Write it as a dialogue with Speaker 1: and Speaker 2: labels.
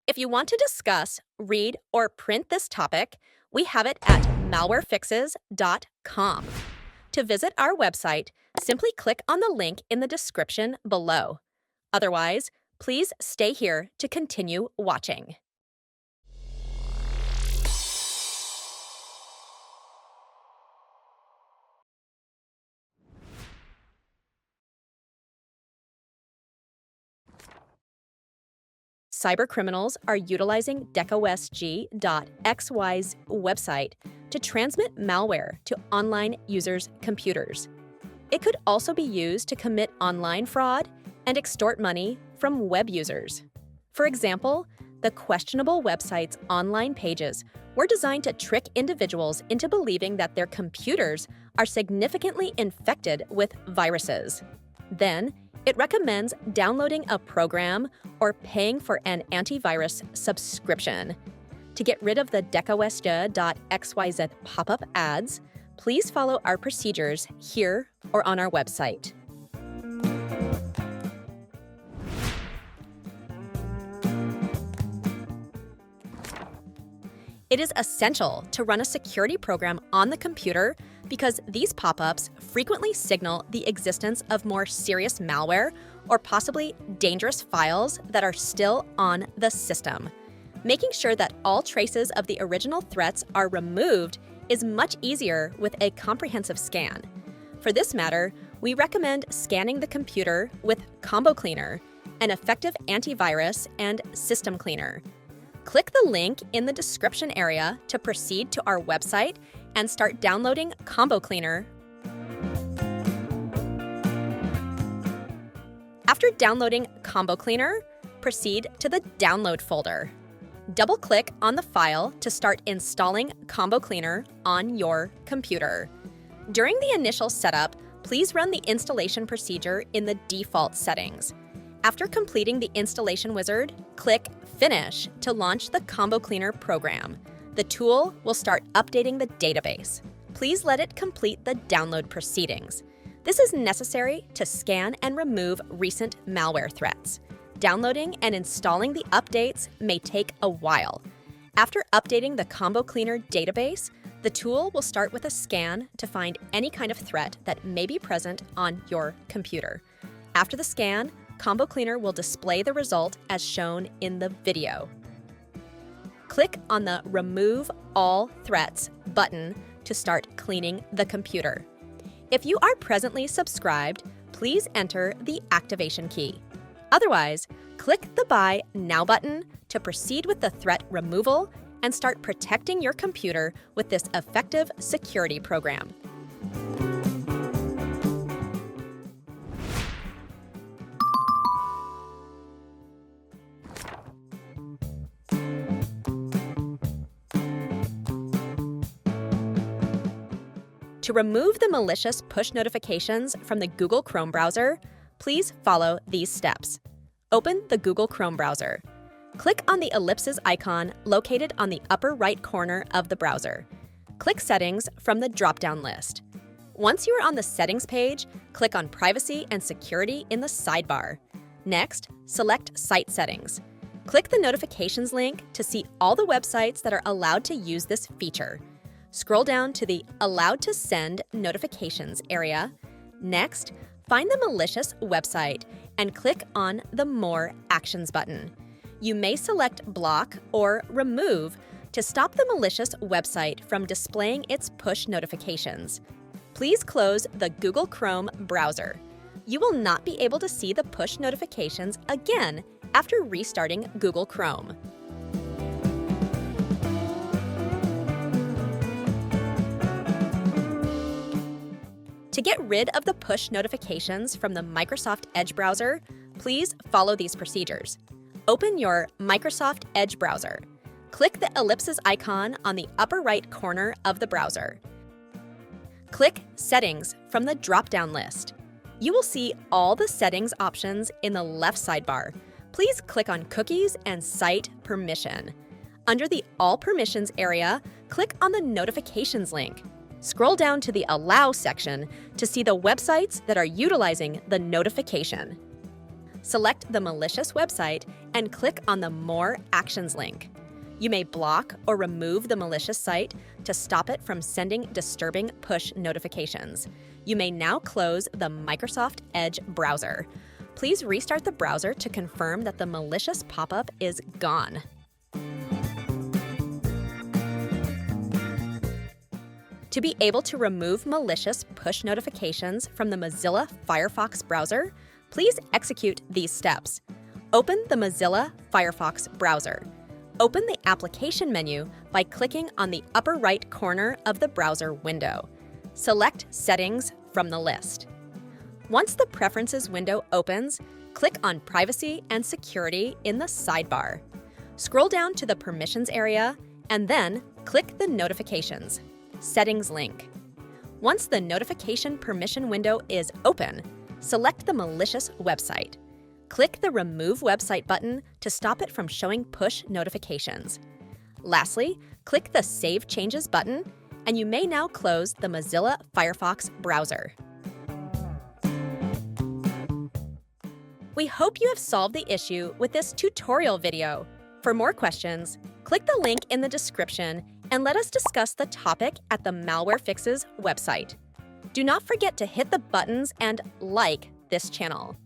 Speaker 1: If you want to discuss, read, or print this topic, we have it at malwarefixes.com. To visit our website, simply click on the link in the description below. Otherwise, please stay here to continue watching. Cybercriminals are utilizing Dekawesg.xyz website to transmit malware to online users' computers. It could also be used to commit online fraud and extort money from web users. For example, the questionable website's online pages were designed to trick individuals into believing that their computers are significantly infected with viruses. Then, it recommends downloading a program or paying for an antivirus subscription. To get rid of the Dekawesg.xyz pop-up ads, please follow our procedures here or on our website. It is essential to run a security program on the computer because these pop-ups frequently signal the existence of more serious malware or possibly dangerous files that are still on the system. Making sure that all traces of the original threats are removed is much easier with a comprehensive scan. For this matter, we recommend scanning the computer with Combo Cleaner, an effective antivirus and system cleaner. Click the link in the description area to proceed to our website and start downloading Combo Cleaner. After downloading Combo Cleaner, proceed to the Download folder. Double-click on the file to start installing Combo Cleaner on your computer. During the initial setup, please run the installation procedure in the default settings. After completing the installation wizard, click Finish to launch the Combo Cleaner program. The tool will start updating the database. Please let it complete the download proceedings. This is necessary to scan and remove recent malware threats. Downloading and installing the updates may take a while. After updating the Combo Cleaner database, the tool will start with a scan to find any kind of threat that may be present on your computer. After the scan, Combo Cleaner will display the result as shown in the video. Click on the Remove All Threats button to start cleaning the computer. If you are presently subscribed, please enter the activation key. Otherwise, click the Buy Now button to proceed with the threat removal and start protecting your computer with this effective security program. To remove the malicious push notifications from the Google Chrome browser, please follow these steps. Open the Google Chrome browser. Click on the ellipses icon located on the upper right corner of the browser. Click Settings from the drop-down list. Once you are on the Settings page, click on Privacy and Security in the sidebar. Next, select Site Settings. Click the Notifications link to see all the websites that are allowed to use this feature. Scroll down to the Allowed to Send Notifications area. Next, find the malicious website and click on the More Actions button. You may select Block or Remove to stop the malicious website from displaying its push notifications. Please close the Google Chrome browser. You will not be able to see the push notifications again after restarting Google Chrome. To get rid of the push notifications from the Microsoft Edge browser, please follow these procedures. Open your Microsoft Edge browser. Click the ellipses icon on the upper right corner of the browser. Click Settings from the drop-down list. You will see all the settings options in the left sidebar. Please click on Cookies and Site Permission. Under the All Permissions area, click on the Notifications link. Scroll down to the Allow section to see the websites that are utilizing the notification. Select the malicious website and click on the More Actions link. You may block or remove the malicious site to stop it from sending disturbing push notifications. You may now close the Microsoft Edge browser. Please restart the browser to confirm that the malicious pop-up is gone. To be able to remove malicious push notifications from the Mozilla Firefox browser, please execute these steps. Open the Mozilla Firefox browser. Open the application menu by clicking on the upper right corner of the browser window. Select Settings from the list. Once the Preferences window opens, click on Privacy and Security in the sidebar. Scroll down to the Permissions area and then click the Notifications Settings link. Once the Notification Permission window is open, select the malicious website. Click the Remove Website button to stop it from showing push notifications. Lastly, click the Save Changes button, and you may now close the Mozilla Firefox browser. We hope you have solved the issue with this tutorial video. For more questions, click the link in the description and let us discuss the topic at the Malware Fixes website. Do not forget to hit the buttons and like this channel.